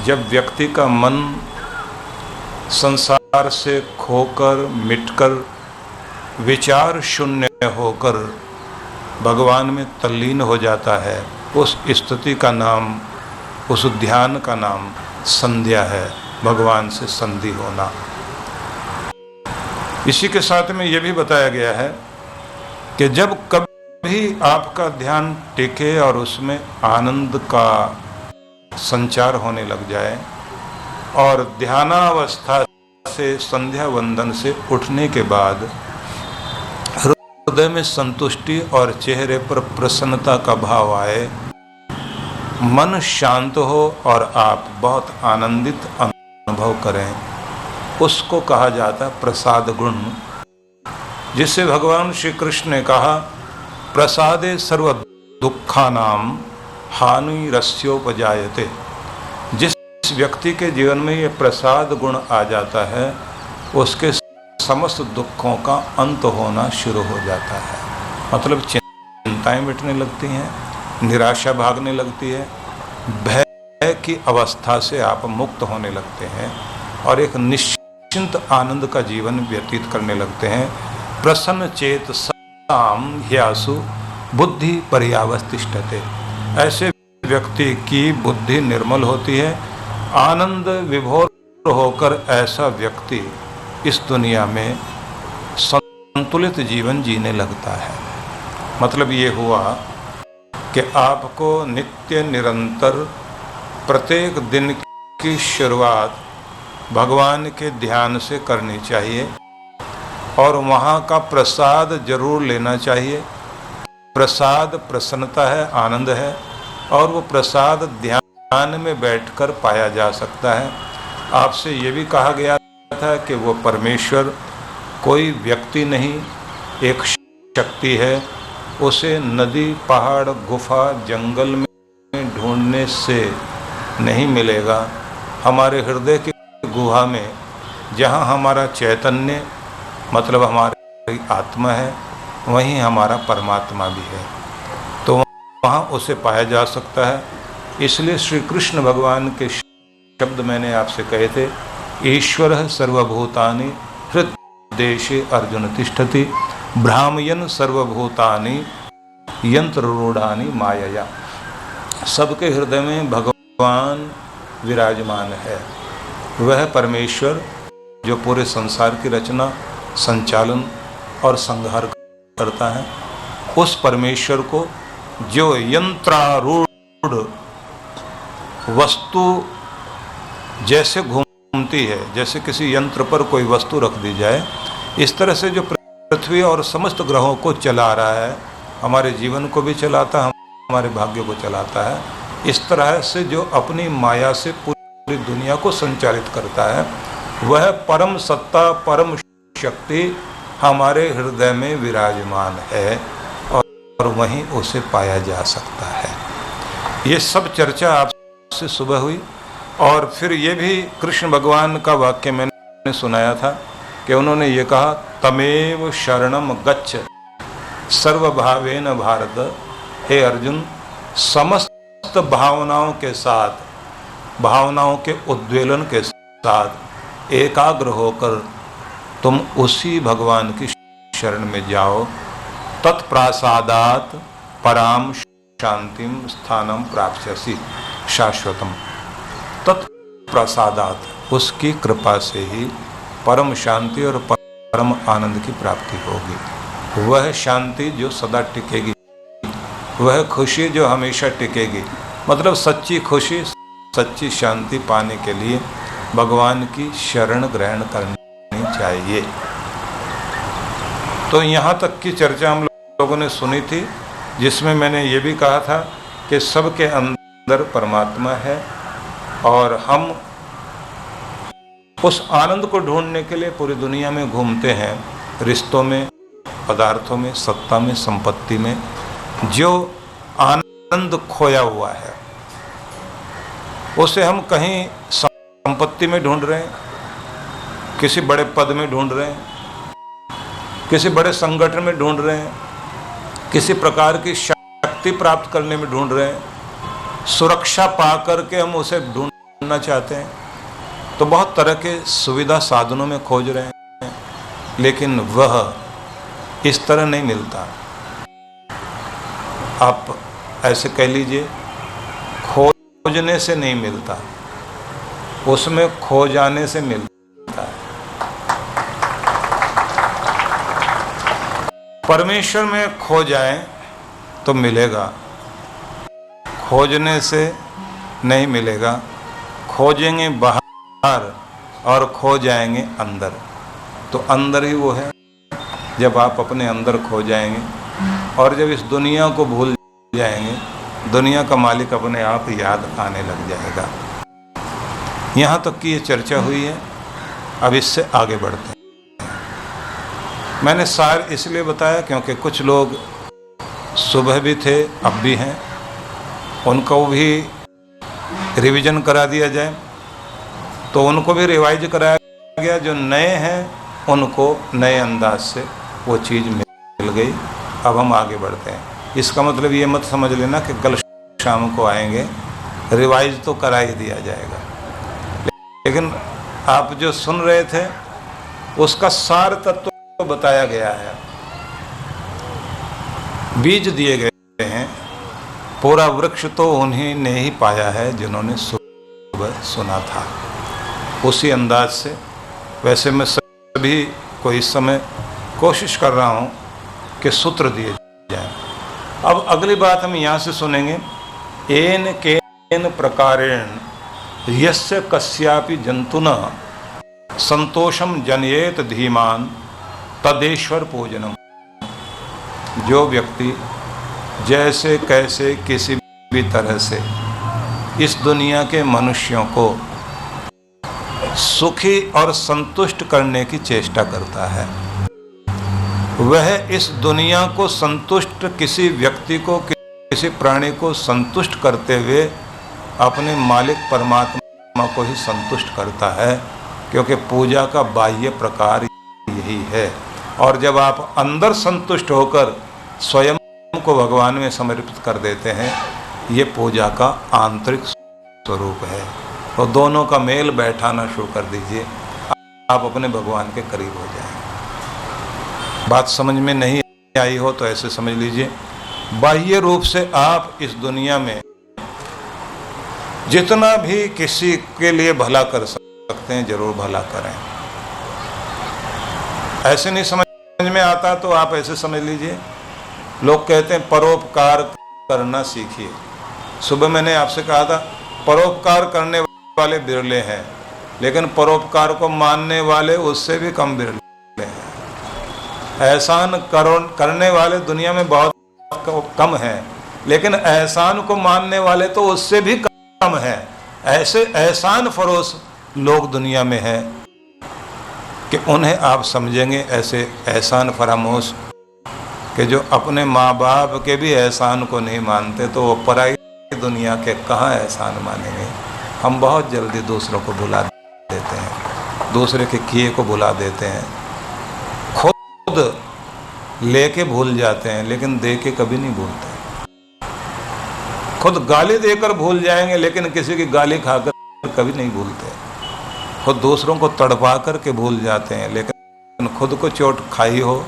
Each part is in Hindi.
जब व्यक्ति का मन संसार से खोकर मिटकर विचार शून्य होकर भगवान में तल्लीन हो जाता है, उस स्थिति का नाम, उस ध्यान का नाम संध्या है, भगवान से संधि होना। इसी के साथ में यह भी बताया गया है कि जब कभी आपका ध्यान टिके और उसमें आनंद का संचार होने लग जाए और ध्यानावस्था से संध्या वंदन से उठने के बाद हृदय में संतुष्टि और चेहरे पर प्रसन्नता का भाव आए, मन शांत हो और आप बहुत आनंदित अनुभव करें, उसको कहा जाता है प्रसाद गुण, जिसे भगवान श्री कृष्ण ने कहा प्रसादे सर्व दुखानाम हानि रस्योपजायते। जिस व्यक्ति के जीवन में ये प्रसाद गुण आ जाता है, उसके समस्त दुखों का अंत होना शुरू हो जाता है। मतलब चिंताएं मिटने लगती हैं, निराशा भागने लगती है, भय की अवस्था से आप मुक्त होने लगते हैं और एक निश्चिंत आनंद का जीवन व्यतीत करने लगते हैं। प्रसन्न चेत साम ह्यासु बुद्धि पर्यावस्थिष्ठते। ऐसे व्यक्ति की बुद्धि निर्मल होती है, आनंद विभोर होकर ऐसा व्यक्ति इस दुनिया में संतुलित जीवन जीने लगता है। मतलब ये हुआ कि आपको नित्य निरंतर प्रत्येक दिन की शुरुआत भगवान के ध्यान से करनी चाहिए और वहाँ का प्रसाद जरूर लेना चाहिए। प्रसाद प्रसन्नता है, आनंद है, और वो प्रसाद ध्यान में बैठकर पाया जा सकता है। आपसे ये भी कहा गया था कि वो परमेश्वर कोई व्यक्ति नहीं, एक शक्ति है। उसे नदी, पहाड़, गुफा, जंगल में ढूंढने से नहीं मिलेगा। हमारे हृदय की गुहा में जहाँ हमारा चैतन्य मतलब हमारी आत्मा है, वहीं हमारा परमात्मा भी है, तो वहाँ उसे पाया जा सकता है। इसलिए श्री कृष्ण भगवान के शब्द मैंने आपसे कहे थे, ईश्वरः सर्वभूतानि हृद्देशे अर्जुन तिष्ठति भ्रामयन् सर्वभूतानि यंत्ररूढ़ानि मायया। सबके हृदय में भगवान विराजमान है। वह परमेश्वर जो पूरे संसार की रचना, संचालन और संहार करता है, उस परमेश्वर को जो यंत्रारूढ़ वस्तु जैसे घूमती है, जैसे किसी यंत्र पर कोई वस्तु रख दी जाए, इस तरह से जो पृथ्वी और समस्त ग्रहों को चला रहा है, हमारे जीवन को भी चलाता है, हमारे भाग्य को चलाता है, इस तरह से जो अपनी माया से पूरी दुनिया को संचालित करता है, वह परम सत्ता, परम शक्ति हमारे हृदय में विराजमान है और वहीं उसे पाया जा सकता है। ये सब चर्चा आपसे सुबह हुई और फिर ये भी कृष्ण भगवान का वाक्य मैंने सुनाया था कि उन्होंने ये कहा, तमेव शरणम गच्छ सर्वभावेन भारत। हे अर्जुन, समस्त भावनाओं के साथ, भावनाओं के उद्वेलन के साथ एकाग्र होकर तुम उसी भगवान की शरण में जाओ। तत्प्रसादात् पराम शांतिम स्थानम प्राप्स्यसि शाश्वतम। तत्प्रसादात्, उसकी कृपा से ही परम शांति और परम आनंद की प्राप्ति होगी। वह शांति जो सदा टिकेगी, वह खुशी जो हमेशा टिकेगी। मतलब सच्ची खुशी, सच्ची शांति पाने के लिए भगवान की शरण ग्रहण करनी चाहिए। तो यहाँ तक की चर्चा हम लोगों ने सुनी थी, जिसमें मैंने ये भी कहा था कि सबके अंदर परमात्मा है और हम उस आनंद को ढूंढने के लिए पूरी दुनिया में घूमते हैं, रिश्तों में, पदार्थों में, सत्ता में, संपत्ति में। जो आनंद खोया हुआ है उसे हम कहीं संपत्ति में ढूंढ रहे हैं, किसी बड़े पद में ढूंढ रहे हैं, किसी बड़े संगठन में ढूंढ रहे हैं, किसी प्रकार की शक्ति प्राप्त करने में ढूंढ रहे हैं, सुरक्षा पा करके हम उसे ढूंढ बनना चाहते हैं तो बहुत तरह के सुविधा साधनों में खोज रहे हैं, लेकिन वह इस तरह नहीं मिलता। आप ऐसे कह लीजिए, खोजने से नहीं मिलता, उसमें खो जाने से मिलता है। परमेश्वर में खो जाएं तो मिलेगा, खोजने से नहीं मिलेगा। खोजेंगे बाहर और खो जाएंगे अंदर, तो अंदर ही वो है जब आप अपने अंदर खो जाएंगे। और जब इस दुनिया को भूल जाएंगे, दुनिया का मालिक अपने आप याद आने लग जाएगा। यहाँ तक की ये चर्चा हुई है, अब इससे आगे बढ़ते हैं। मैंने सार इसलिए बताया क्योंकि कुछ लोग सुबह भी थे, अब भी हैं, उनको भी रिवीजन करा दिया जाए, तो उनको भी रिवाइज कराया गया। जो नए हैं उनको नए अंदाज से वो चीज़ मिल गई। अब हम आगे बढ़ते हैं। इसका मतलब ये मत समझ लेना कि कल शाम को आएंगे, रिवाइज तो करा ही दिया जाएगा, लेकिन आप जो सुन रहे थे उसका सार तत्व तो बताया गया है, बीज दिए गए हैं। पूरा वृक्ष तो उन्हीं ने ही पाया है जिन्होंने सुबह सुना था। उसी अंदाज से वैसे मैं सभी को इस समय कोशिश कर रहा हूँ कि सूत्र दिए जाएं। अब अगली बात हम यहाँ से सुनेंगे, एन केन प्रकारेण यस्य कस्यापि जंतुना संतोषम जनयेत धीमान तदेश्वर पूजनम। जो व्यक्ति जैसे कैसे किसी भी तरह से इस दुनिया के मनुष्यों को सुखी और संतुष्ट करने की चेष्टा करता है, वह इस दुनिया को संतुष्ट, किसी व्यक्ति को, किसी प्राणी को संतुष्ट करते हुए अपने मालिक परमात्मा को ही संतुष्ट करता है, क्योंकि पूजा का बाह्य प्रकार यही है। और जब आप अंदर संतुष्ट होकर स्वयं को भगवान में समर्पित कर देते हैं, ये पूजा का आंतरिक स्वरूप है। तो दोनों का मेल बैठाना शुरू कर दीजिए, आप अपने भगवान के करीब हो जाएंगे। बात समझ में नहीं आई हो तो ऐसे समझ लीजिए, बाह्य रूप से आप इस दुनिया में जितना भी किसी के लिए भला कर सकते हैं, जरूर भला करें। ऐसे नहीं समझ में आता तो आप ऐसे समझ लीजिए, लोग कहते हैं परोपकार करना सीखिए। सुबह मैंने आपसे कहा था परोपकार करने वाले बिरले हैं, लेकिन परोपकार को मानने वाले उससे भी कम बिरले हैं। एहसान करने वाले दुनिया में बहुत कम हैं, लेकिन एहसान को मानने वाले तो उससे भी कम है। ऐसे एहसान फरोश लोग दुनिया में हैं कि उन्हें आप समझेंगे ऐसे एहसान फरामोश कि जो अपने माँ बाप के भी एहसान को नहीं मानते, तो वो पराई दुनिया के कहाँ एहसान मानेंगे। हम बहुत जल्दी दूसरों को भुला देते हैं, दूसरे के किए को भुला देते हैं, खुद लेके भूल जाते हैं लेकिन दे के कभी नहीं भूलते। खुद गाली देकर भूल जाएंगे लेकिन किसी की गाली खाकर कभी नहीं भूलते। खुद दूसरों को तड़पा कर के भूल जाते हैं, लेकिन खुद को चोट खाई हो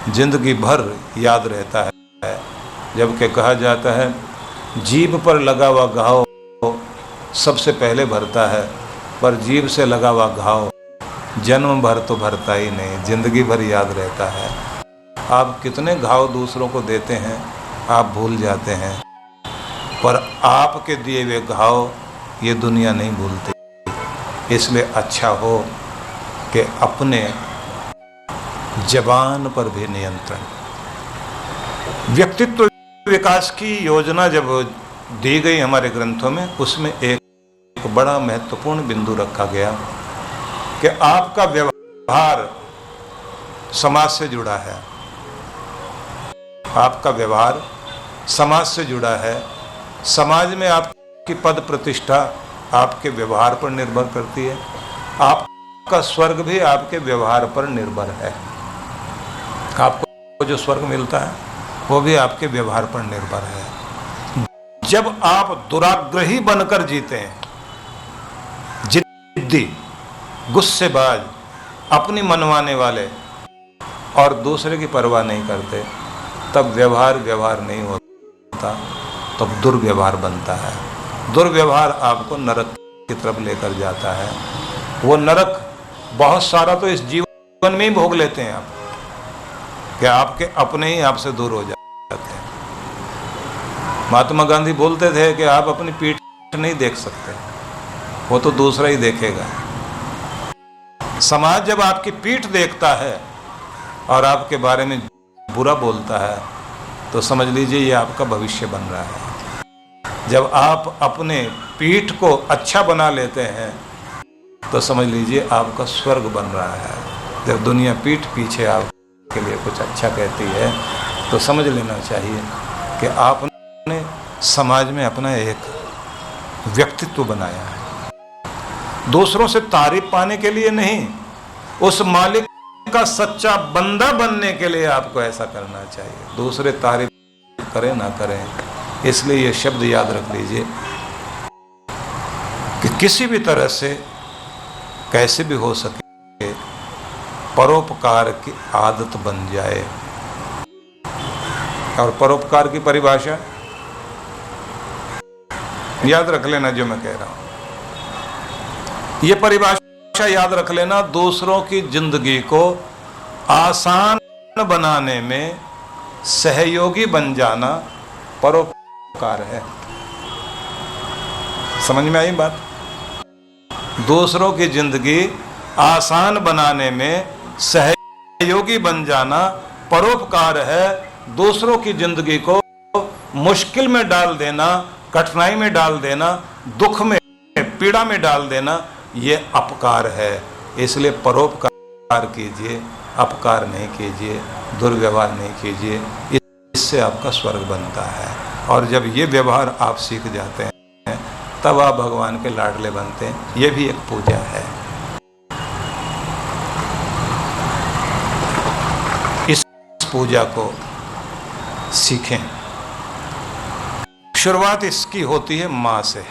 जिंदगी भर याद रहता है। जबकि कहा जाता है जीभ पर लगा हुआ घाव सबसे पहले भरता है, पर जीभ से लगा हुआ घाव जन्म भर तो भरता ही नहीं, जिंदगी भर याद रहता है। आप कितने घाव दूसरों को देते हैं आप भूल जाते हैं, पर आपके दिए हुए घाव ये दुनिया नहीं भूलती। इसलिए अच्छा हो कि अपने जबान पर भी नियंत्रण। व्यक्तित्व विकास की योजना जब दी गई हमारे ग्रंथों में, उसमें एक बड़ा महत्वपूर्ण बिंदु रखा गया कि आपका व्यवहार समाज से जुड़ा है। आपका व्यवहार समाज से जुड़ा है। समाज में आपकी पद प्रतिष्ठा आपके व्यवहार पर निर्भर करती है। आपका स्वर्ग भी आपके व्यवहार पर निर्भर है। आपको जो स्वर्ग मिलता है वो भी आपके व्यवहार पर निर्भर है। जब आप दुराग्रही बनकर जीते हैं, जिद्दी, गुस्सेबाज, अपनी मनवाने वाले और दूसरे की परवाह नहीं करते, तब व्यवहार नहीं होता, तब दुर्व्यवहार बनता है। दुर्व्यवहार आपको नरक की तरफ लेकर जाता है। वो नरक बहुत सारा तो इस जीवन में ही भोग लेते हैं आप, कि आपके अपने ही आपसे दूर हो जाते हैं। महात्मा गांधी बोलते थे कि आप अपनी पीठ नहीं देख सकते, वो तो दूसरा ही देखेगा। समाज जब आपकी पीठ देखता है और आपके बारे में बुरा बोलता है तो समझ लीजिए ये आपका भविष्य बन रहा है। जब आप अपने पीठ को अच्छा बना लेते हैं तो समझ लीजिए आपका स्वर्ग बन रहा है। जब दुनिया पीठ पीछे आपके लिए कुछ अच्छा कहती है तो समझ लेना चाहिए कि आपने समाज में अपना एक व्यक्तित्व बनाया है। दूसरों से तारीफ पाने के लिए नहीं, उस मालिक का सच्चा बंदा बनने के लिए आपको ऐसा करना चाहिए। दूसरे तारीफ करें ना करें, इसलिए ये शब्द याद रख लीजिए कि किसी भी तरह से कैसे भी हो सके परोपकार की आदत बन जाए। और परोपकार की परिभाषा याद रख लेना जो मैं कह रहा हूं। ये परिभाषा याद रख लेना, दूसरों की जिंदगी को आसान बनाने में सहयोगी बन जाना परोपकार है। समझ में आई बात? दूसरों की जिंदगी आसान बनाने में सहयोगी बन जाना परोपकार है। दूसरों की जिंदगी को मुश्किल में डाल देना, कठिनाई में डाल देना, दुख में, पीड़ा में डाल देना, ये अपकार है। इसलिए परोपकार कीजिए, अपकार नहीं कीजिए, दुर्व्यवहार नहीं कीजिए। इससे आपका स्वर्ग बनता है। और जब ये व्यवहार आप सीख जाते हैं तब आप भगवान के लाडले बनते हैं। ये भी एक पूजा है। इस पूजा को सीखें। शुरुआत इसकी होती है माँ से।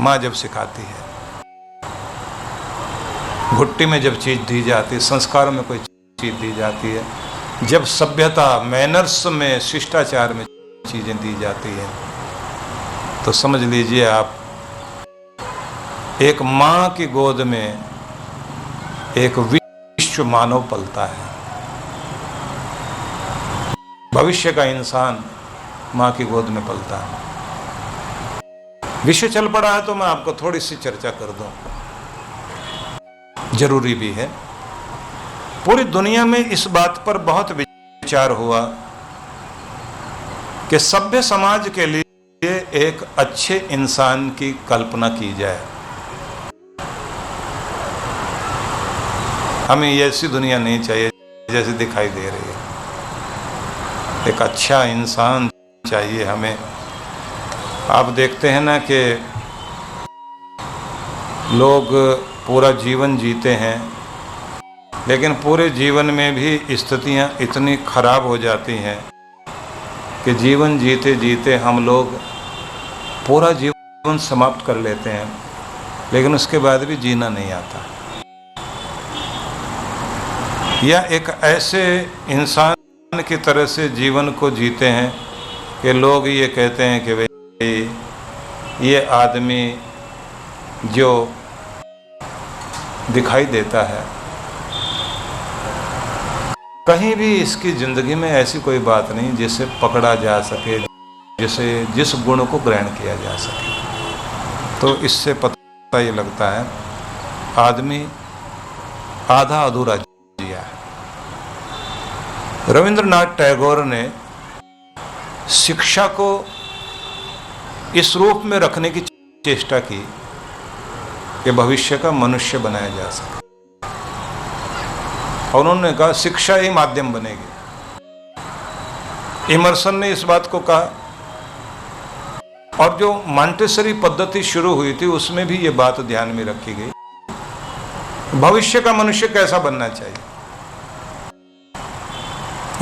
माँ जब सिखाती है, घुट्टी में जब चीज दी जाती है, संस्कारों में कोई चीज दी जाती है, जब सभ्यता, मैनर्स में, शिष्टाचार में चीजें दी जाती है, तो समझ लीजिए आप एक माँ की गोद में एक विश्व मानव पलता है। भविष्य का इंसान माँ की गोद में पलता है। विषय चल पड़ा है तो मैं आपको थोड़ी सी चर्चा कर दूं, जरूरी भी है। पूरी दुनिया में इस बात पर बहुत विचार हुआ कि सभ्य समाज के लिए एक अच्छे इंसान की कल्पना की जाए। हमें ऐसी दुनिया नहीं चाहिए जैसे दिखाई दे रही है। एक अच्छा इंसान चाहिए हमें। आप देखते हैं ना कि लोग पूरा जीवन जीते हैं, लेकिन पूरे जीवन में भी स्थितियां इतनी खराब हो जाती हैं कि जीवन जीते जीते हम लोग पूरा जीवन समाप्त कर लेते हैं, लेकिन उसके बाद भी जीना नहीं आता। या एक ऐसे इंसान की तरह से जीवन को जीते हैं कि लोग ये कहते हैं कि भाई ये आदमी जो दिखाई देता है, कहीं भी इसकी जिंदगी में ऐसी कोई बात नहीं जिसे पकड़ा जा सके, जिस गुण को ग्रहण किया जा सके। तो इससे पता ये लगता है आदमी आधा अधूरा जिया है। रविंद्रनाथ टैगोर ने शिक्षा को इस रूप में रखने की चेष्टा की कि भविष्य का मनुष्य बनाया जा सके। और उन्होंने कहा शिक्षा ही माध्यम बनेगी। इमर्सन ने इस बात को कहा, और जो मॉन्टेसरी पद्धति शुरू हुई थी उसमें भी ये बात ध्यान में रखी गई, भविष्य का मनुष्य कैसा बनना चाहिए,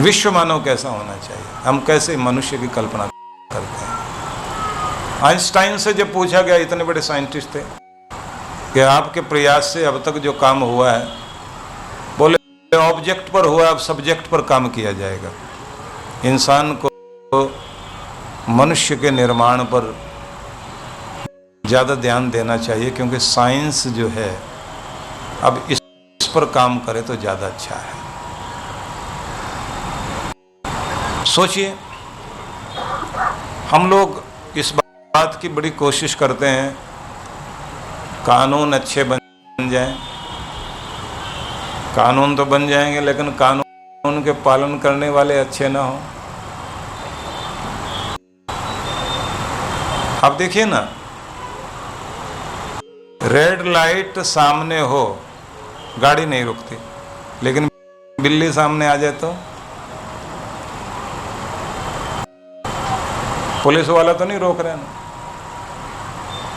विश्व मानव कैसा होना चाहिए, हम कैसे मनुष्य की कल्पना करते हैं। आइंस्टाइन से जब पूछा गया, इतने बड़े साइंटिस्ट थे, कि आपके प्रयास से अब तक जो काम हुआ है, बोले ऑब्जेक्ट पर हुआ, अब सब्जेक्ट पर काम किया जाएगा। इंसान को मनुष्य के निर्माण पर ज़्यादा ध्यान देना चाहिए, क्योंकि साइंस जो है अब इस पर काम करे तो ज़्यादा अच्छा है। सोचिए, हम लोग इस बात की बड़ी कोशिश करते हैं कानून अच्छे बन जाएं। कानून तो बन जाएंगे, लेकिन कानून के पालन करने वाले अच्छे ना हो। आप देखिए ना, रेड लाइट सामने हो गाड़ी नहीं रुकती, लेकिन बिल्ली सामने आ जाए तो पुलिस वाला तो नहीं रोक रहे ना।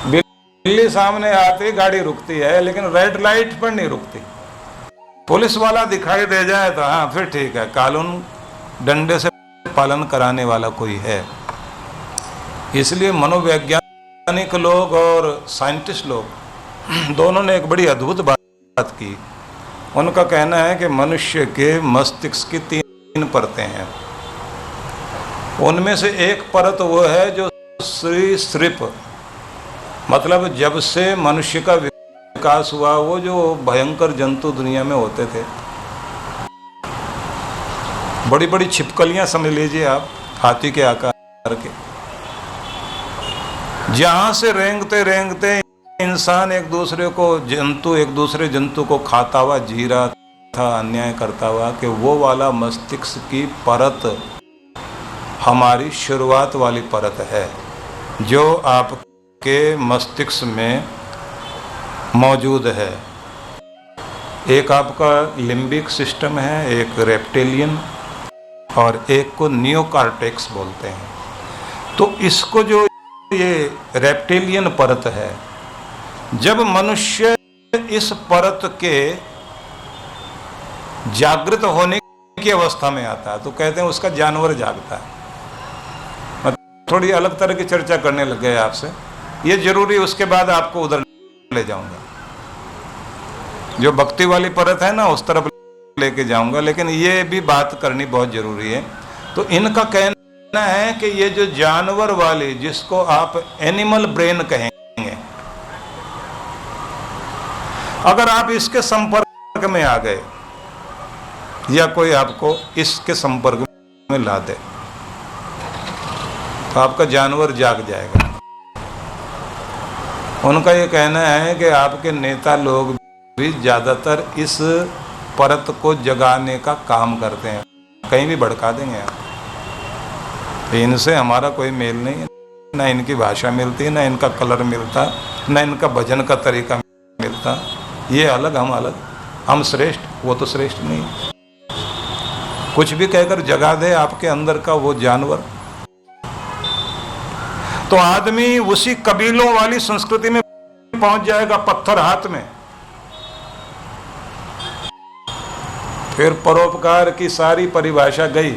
बिल्ली सामने आती गाड़ी रुकती है, लेकिन रेड लाइट पर नहीं रुकती। पुलिस वाला दिखाई दे जाए तो हाँ फिर ठीक है, कानून डंडे से पालन कराने वाला कोई है। इसलिए मनोवैज्ञानिक लोग और साइंटिस्ट लोग दोनों ने एक बड़ी अद्भुत बात की। उनका कहना है कि मनुष्य के मस्तिष्क की 3 परतें हैं। उनमें से एक परत वो है जो सरीसृप, मतलब जब से मनुष्य का विकास हुआ, वो जो भयंकर जंतु दुनिया में होते थे, बड़ी बड़ी छिपकलियां समझ लीजिए आप, हाथी के आकार के, जहां से रेंगते रेंगते इंसान एक दूसरे जंतु को खाता हुआ जी रहा था, अन्याय करता हुआ, कि वो वाला मस्तिष्क की परत हमारी शुरुआत वाली परत है, जो आपके मस्तिष्क में मौजूद है। एक आपका लिम्बिक सिस्टम है, एक रेप्टिलियन, और एक को नियोकॉर्टेक्स बोलते हैं। तो इसको जो ये रेप्टिलियन परत है, जब मनुष्य इस परत के जागृत होने की अवस्था में आता है तो कहते हैं उसका जानवर जागता है। मैं थोड़ी अलग तरह की चर्चा करने लग गया आपसे, ये जरूरी, उसके बाद आपको उधर ले जाऊंगा, जो भक्ति वाली परत है ना उस तरफ लेके जाऊंगा, लेकिन ये भी बात करनी बहुत जरूरी है। तो इनका कहना है कि ये जो जानवर वाली, जिसको आप एनिमल ब्रेन कहेंगे, अगर आप इसके संपर्क में आ गए या कोई आपको इसके संपर्क में ला दे तो आपका जानवर जाग जाएगा। उनका ये कहना है कि आपके नेता लोग भी ज्यादातर इस परत को जगाने का काम करते हैं, कहीं भी भड़का देंगे आप। इनसे हमारा कोई मेल नहीं है, ना इनकी भाषा मिलती, ना इनका कलर मिलता, ना इनका भजन का तरीका मिलता। ये अलग, हम अलग, हम श्रेष्ठ, वो तो श्रेष्ठ नहीं। कुछ भी कहकर जगा दे आपके अंदर का वो जानवर, तो आदमी उसी कबीलों वाली संस्कृति में पहुंच जाएगा, पत्थर हाथ में। फिर परोपकार की सारी परिभाषा गई।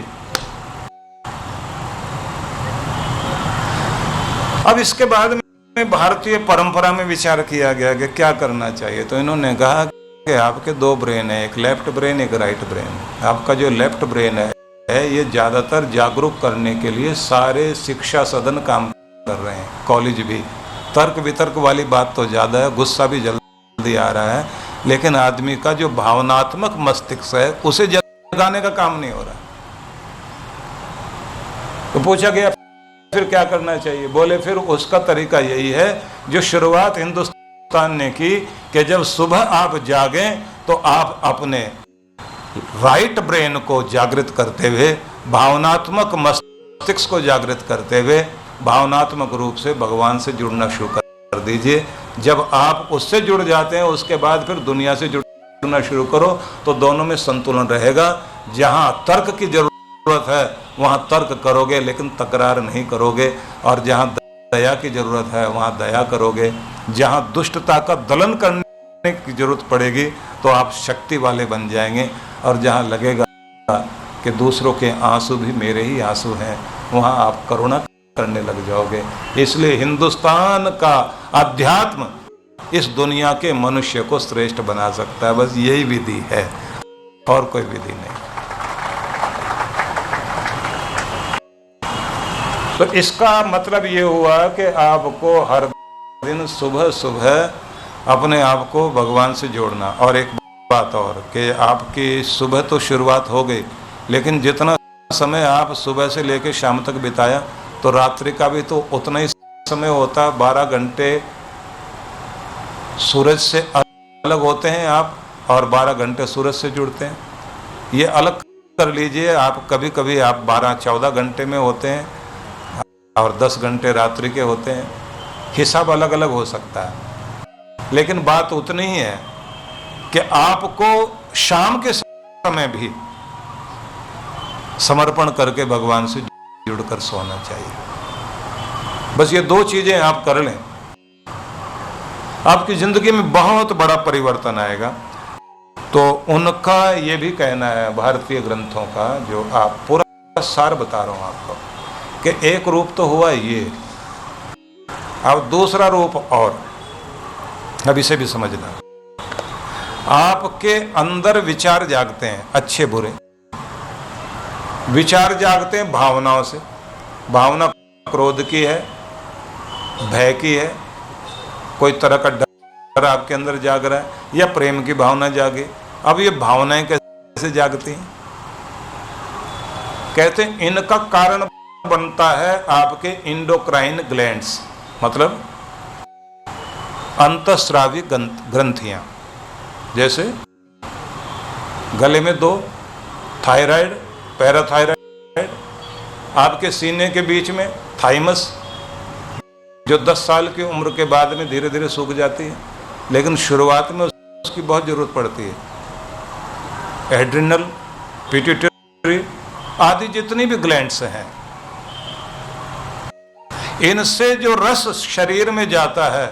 अब इसके बाद में भारतीय परंपरा में विचार किया गया कि क्या करना चाहिए। तो इन्होंने कहा कि आपके 2 ब्रेन है, एक लेफ्ट ब्रेन, एक राइट ब्रेन। आपका जो लेफ्ट ब्रेन है ये ज्यादातर जागरूक करने के लिए सारे शिक्षा सदन काम कर रहे हैं, कॉलेज भी। तर्क वितर्क वाली बात तो ज्यादा है, गुस्सा भी जल्दी आ रहा है, लेकिन आदमी का जो भावनात्मक मस्तिष्क है उसे जगाने का काम नहीं हो रहा। तो पूछा गया फिर क्या करना चाहिए। बोले फिर उसका तरीका यही है जो शुरुआत हिंदुस्तान ने की, कि जब सुबह आप जागें तो आप अपने राइट ब्रेन को जागृत करते हुए, भावनात्मक मस्तिष्क को जागृत करते हुए, भावनात्मक रूप से भगवान से जुड़ना शुरू कर दीजिए। जब आप उससे जुड़ जाते हैं उसके बाद फिर दुनिया से जुड़ना शुरू करो, तो दोनों में संतुलन रहेगा। जहां तर्क की जरूरत है वहां तर्क करोगे, लेकिन तकरार नहीं करोगे, और जहां दया की जरूरत है वहां दया करोगे। जहां दुष्टता का दलन करने की जरूरत पड़ेगी तो आप शक्ति वाले बन जाएंगे, और जहां लगेगा कि दूसरों के आंसू भी मेरे ही आंसू हैं, वहां आप करुणा करने लग जाओगे। इसलिए हिंदुस्तान का अध्यात्म इस दुनिया के मनुष्य को श्रेष्ठ बना सकता है। बस यही विधि है और कोई विधि नहीं। तो इसका मतलब ये हुआ कि आपको हर दिन सुबह सुबह अपने आप को भगवान से जोड़ना। और एक बात और कि आपकी सुबह तो शुरुआत हो गई, लेकिन जितना समय आप सुबह से लेकर शाम तक बिताया, तो रात्रि का भी तो उतना ही समय होता। 12 घंटे सूरज से अलग होते हैं आप, और 12 घंटे सूरज से जुड़ते हैं। ये अलग कर लीजिए आप। कभी कभी आप 12-14 घंटे में होते हैं और 10 घंटे रात्रि के होते हैं। हिसाब अलग अलग हो सकता है, लेकिन बात उतनी ही है कि आपको शाम के समय भी समर्पण करके भगवान से जुड़कर सोना चाहिए। बस ये 2 चीजें आप कर लें, आपकी जिंदगी में बहुत बड़ा परिवर्तन आएगा। तो उनका ये भी कहना है, भारतीय ग्रंथों का, जो आप पूरा सार बता रहा हूं आपको, कि एक रूप तो हुआ ये, अब दूसरा रूप और, अब इसे भी समझना। आपके अंदर विचार जागते हैं, अच्छे बुरे विचार जागते हैं भावनाओं से। भावना क्रोध की है, भय की है, कोई तरह का डर आपके अंदर जाग रहा है, या प्रेम की भावना जागे। अब ये भावनाएं कैसे जागती हैं? कहते हैं इनका कारण बनता है आपके इंडोक्राइन ग्लैंड्स, मतलब अंतःस्रावी ग्रंथियां। जैसे गले में 2, थायराइड, पैराथायराइड, आपके सीने के बीच में थाइमस, जो 10 साल की उम्र के बाद में धीरे धीरे सूख जाती है, लेकिन शुरुआत में उसकी बहुत जरूरत पड़ती है। एड्रिनल, पिट्यूटरी आदि जितनी भी ग्लैंड्स हैं, इनसे जो रस शरीर में जाता है,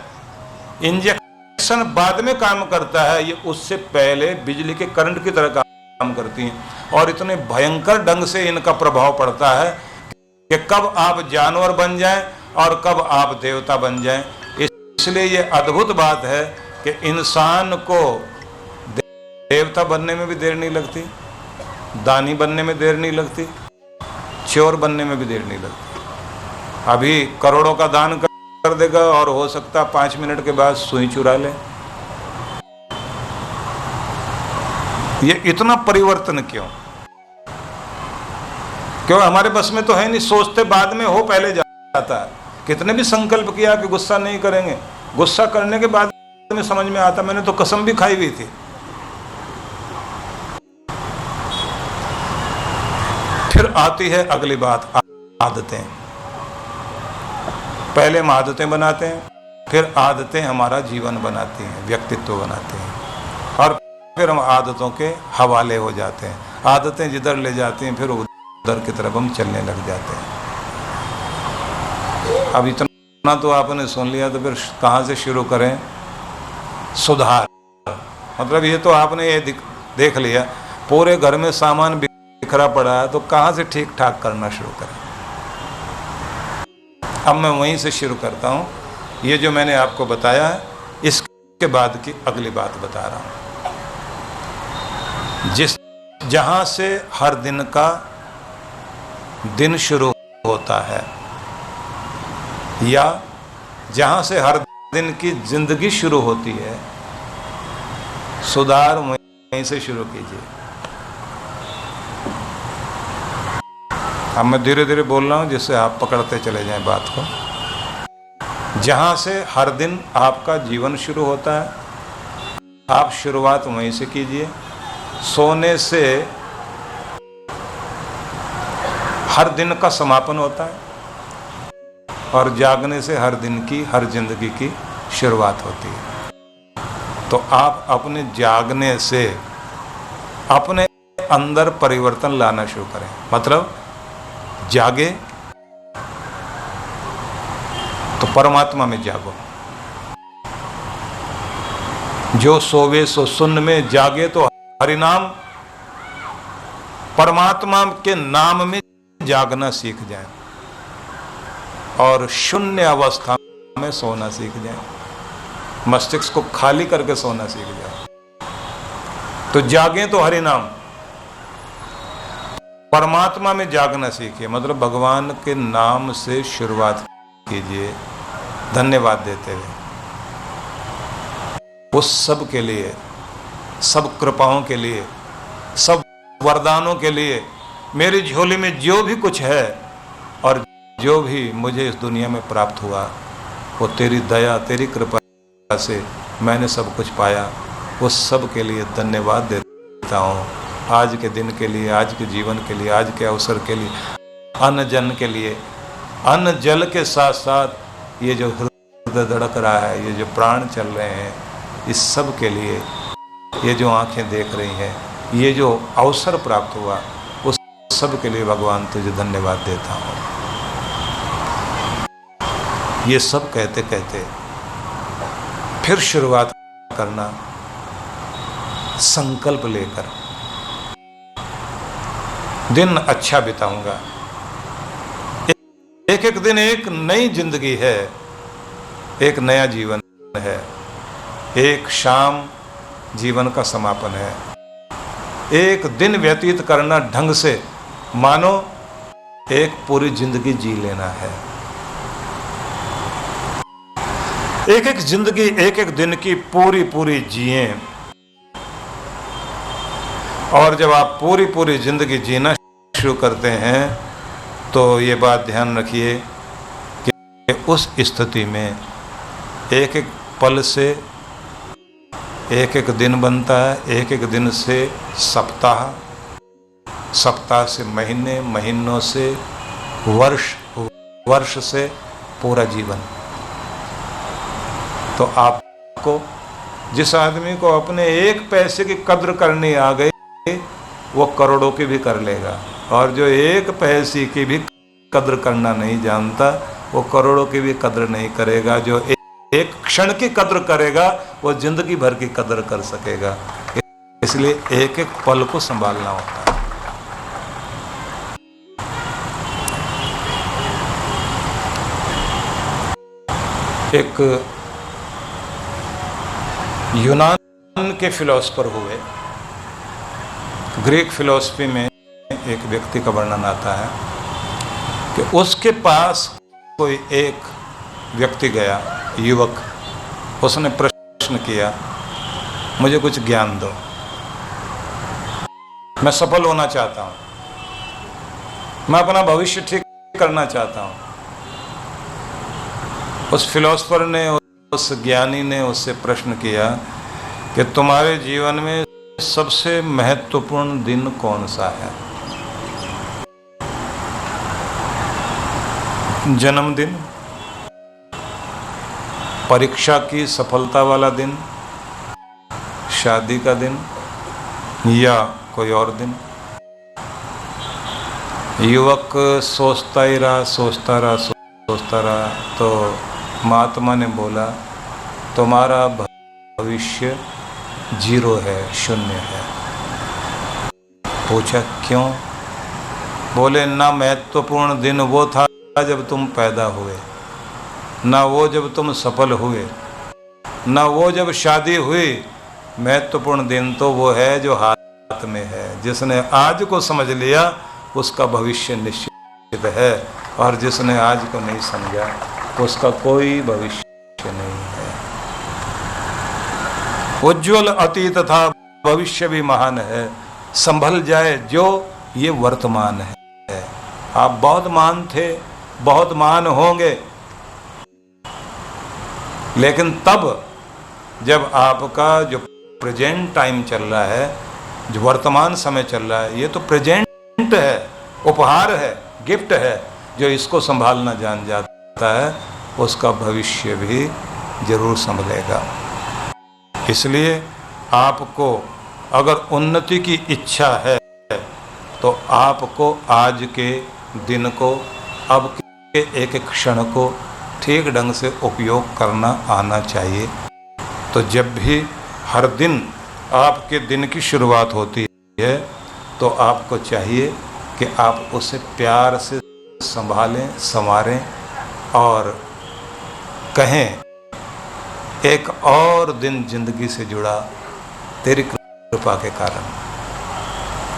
इंजेक्शन बाद में काम करता है, ये उससे पहले बिजली के करंट की तरह काम करती हैं। और इतने भयंकर ढंग से इनका प्रभाव पड़ता है कि कब आप जानवर बन जाएं और कब आप देवता बन जाएं। इसलिए ये अद्भुत बात है कि इंसान को देवता बनने में भी देर नहीं लगती, दानी बनने में देर नहीं लगती, चोर बनने में भी देर नहीं लगती। अभी करोड़ों का दान कर देगा और हो सकता 5 मिनट के बाद सुई चुरा ले। ये इतना परिवर्तन क्यों? क्यों? हमारे बस में तो है नहीं, सोचते बाद में हो, पहले जाता है। कितने भी संकल्प किया कि गुस्सा नहीं करेंगे, गुस्सा करने के बाद में समझ में आता मैंने तो कसम भी खाई हुई थी। फिर आती है अगली बात, आदतें। पहले हम आदतें बनाते हैं, फिर आदतें हमारा जीवन बनाती हैं, व्यक्तित्व बनाते हैं, और फिर हम आदतों के हवाले हो जाते हैं। आदतें जिधर ले जाती हैं, फिर उधर की तरफ हम चलने लग जाते हैं। अब इतना तो आपने सुन लिया, तो फिर कहाँ से शुरू करें? सुधार। मतलब ये तो आपने ये देख लिया, पूरे घर में सामान बिखरा पड़ा है, तो कहाँ से ठीक ठाक करना शुरू करें? अब मैं वहीं से शुरू करता हूँ। ये जो मैंने आपको बताया है, इसके बाद की अगली बात बता रहा हूँ। जहाँ से हर दिन का दिन शुरू होता है, या जहाँ से हर दिन की जिंदगी शुरू होती है, सुधार वहीं से शुरू कीजिए। अब मैं धीरे धीरे बोल रहा हूँ, जिससे आप पकड़ते चले जाएं बात को। जहाँ से हर दिन आपका जीवन शुरू होता है, आप शुरुआत वहीं से कीजिए। सोने से हर दिन का समापन होता है, और जागने से हर दिन की, हर जिंदगी की शुरुआत होती है। तो आप अपने जागने से अपने अंदर परिवर्तन लाना शुरू करें। मतलब जागे तो परमात्मा में जागो। जो सोवे सो सुन्न में, जागे तो हरिनाम परमात्मा के नाम में जागना सीख जाए, और शून्य अवस्था में सोना सीख जाए। मस्तिष्क को खाली करके सोना सीख जाओ। तो जागें तो हरि नाम, परमात्मा में जागना सीखिए, मतलब भगवान के नाम से शुरुआत कीजिए, धन्यवाद देते हुए। उस सब के लिए, सब कृपाओं के लिए, सब वरदानों के लिए, मेरी झोली में जो भी कुछ है और जो भी मुझे इस दुनिया में प्राप्त हुआ, वो तेरी दया, तेरी कृपा से मैंने सब कुछ पाया। उस सब के लिए धन्यवाद देता हूँ। आज के दिन के लिए, आज के जीवन के लिए, आज के अवसर के लिए, अन्न जन के लिए, अन्न जल के साथ साथ ये जो हृदय धड़क रहा है, ये जो प्राण चल रहे हैं, इस सब के लिए, ये जो आंखें देख रही हैं, ये जो अवसर प्राप्त हुआ, उस सब के लिए भगवान तुझे धन्यवाद देता हूँ। ये सब कहते कहते फिर शुरुआत करना संकल्प लेकर, दिन अच्छा बिताऊंगा। एक एक दिन एक नई जिंदगी है, एक नया जीवन है, एक शाम जीवन का समापन है। एक दिन व्यतीत करना ढंग से मानो एक पूरी जिंदगी जी लेना है। एक एक जिंदगी, एक एक दिन की पूरी पूरी जिए। और जब आप पूरी पूरी जिंदगी जीना शुरू करते हैं तो ये बात ध्यान रखिए कि उस स्थिति में एक एक पल से एक एक दिन बनता है, एक एक दिन से सप्ताह, सप्ताह से महीने, महीनों से वर्ष, वर्ष से पूरा जीवन। तो आपको, जिस आदमी को अपने एक पैसे की कद्र करनी आ गई, वो करोड़ों की भी कर लेगा। और जो एक पैसे की भी कद्र करना नहीं जानता, वो करोड़ों की भी कद्र नहीं करेगा। जो एक क्षण की कद्र करेगा, वो जिंदगी भर की कद्र कर सकेगा। इसलिए एक एक पल को संभालना होता है। एक यूनान के फिलोसफर हुए, ग्रीक फिलॉसफी में एक व्यक्ति का वर्णन आता है कि उसके पास कोई एक व्यक्ति गया, युवक। उसने प्रश्न किया, मुझे कुछ ज्ञान दो, मैं सफल होना चाहता हूं, मैं अपना भविष्य ठीक करना चाहता हूं। उस फिलोसफर ने, उस ज्ञानी ने उससे प्रश्न किया कि तुम्हारे जीवन में सबसे महत्वपूर्ण दिन कौन सा है? जन्मदिन, परीक्षा की सफलता वाला दिन, शादी का दिन, या कोई और दिन? युवक सोचता ही रहा, सोचता रहा, सोचता रहा। तो महात्मा ने बोला, तुम्हारा भविष्य 0 है, 0 है। पूछा क्यों? बोले, ना महत्वपूर्ण दिन वो था जब तुम पैदा हुए, ना वो जब तुम सफल हुए, ना वो जब शादी हुई। महत्वपूर्ण दिन तो वो है जो हाथ में है। जिसने आज को समझ लिया उसका भविष्य निश्चित है, और जिसने आज को नहीं समझा उसका कोई भविष्य नहीं है। उज्ज्वल अतीत था, भविष्य भी महान है। संभल जाए जो ये वर्तमान है। आप बहुत महान थे, बहुत महान होंगे, लेकिन तब जब आपका जो प्रेजेंट टाइम चल रहा है, जो वर्तमान समय चल रहा है, ये तो प्रेजेंट है, उपहार है, गिफ्ट है। जो इसको संभालना जान जाता है उसका भविष्य भी जरूर संभलेगा। इसलिए आपको अगर उन्नति की इच्छा है तो आपको आज के दिन को, अब के एक एक क्षण को ठीक ढंग से उपयोग करना आना चाहिए। तो जब भी हर दिन आपके दिन की शुरुआत होती है तो आपको चाहिए कि आप उसे प्यार से संभालें, संवारें और कहें एक और दिन जिंदगी से जुड़ा तेरी कृपा के कारण,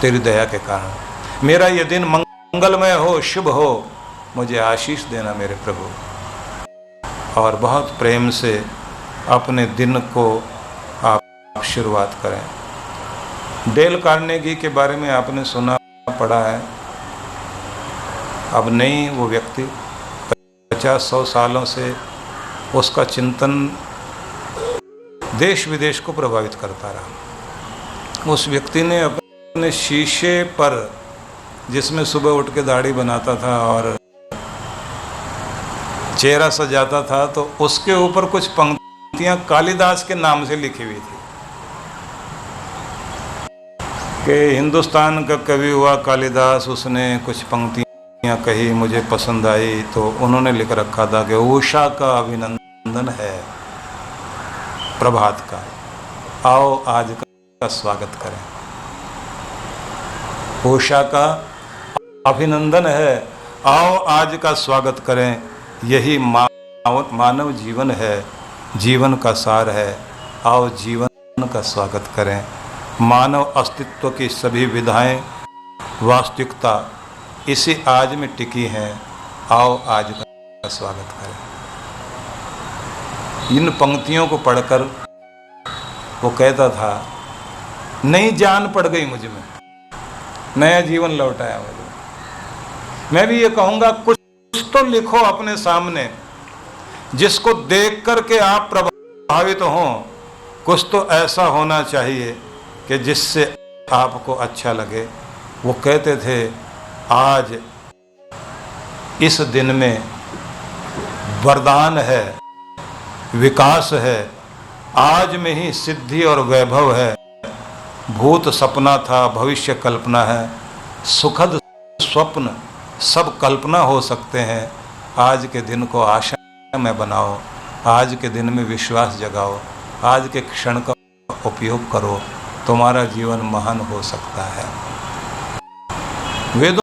तेरी दया के कारण। मेरा ये दिन मंगलमय हो, शुभ हो, मुझे आशीष देना मेरे प्रभु। और बहुत प्रेम से अपने दिन को आप शुरुआत करें। डेल कार्नेगी के बारे में आपने सुना पढ़ा है। अब नहीं वो व्यक्ति, 50-100 सालों से उसका चिंतन देश विदेश को प्रभावित करता रहा। उस व्यक्ति ने अपने शीशे पर, जिसमें सुबह उठ के दाढ़ी बनाता था और चेहरा सजाता था, तो उसके ऊपर कुछ पंक्तियां कालिदास के नाम से लिखी हुई थी कि हिंदुस्तान का कवि हुआ कालिदास, उसने कुछ पंक्तियां कही, मुझे पसंद आई, तो उन्होंने लिख रखा था कि उषा का अभिनंदन है प्रभात का, आओ आज का स्वागत करें। उषा का अभिनंदन है, आओ आज का स्वागत करें। यही मानव जीवन है, जीवन का सार है, आओ जीवन का स्वागत करें। मानव अस्तित्व की सभी विधाएं, वास्तविकता इसी आज में टिकी हैं, आओ आज का स्वागत करें। इन पंक्तियों को पढ़कर वो कहता था, नई जान पड़ गई मुझ में, नया जीवन लौट आया मुझे। मैं भी ये कहूँगा, कुछ तो लिखो अपने सामने जिसको देख करके आप प्रभावित हों। कुछ तो ऐसा होना चाहिए कि जिससे आपको अच्छा लगे। वो कहते थे, आज इस दिन में वरदान है, विकास है, आज में ही सिद्धि और वैभव है। भूत सपना था, भविष्य कल्पना है, सुखद स्वप्न सब कल्पना हो सकते हैं। आज के दिन को आशा में बनाओ, आज के दिन में विश्वास जगाओ, आज के क्षण का उपयोग करो, तुम्हारा जीवन महान हो सकता है। वेदों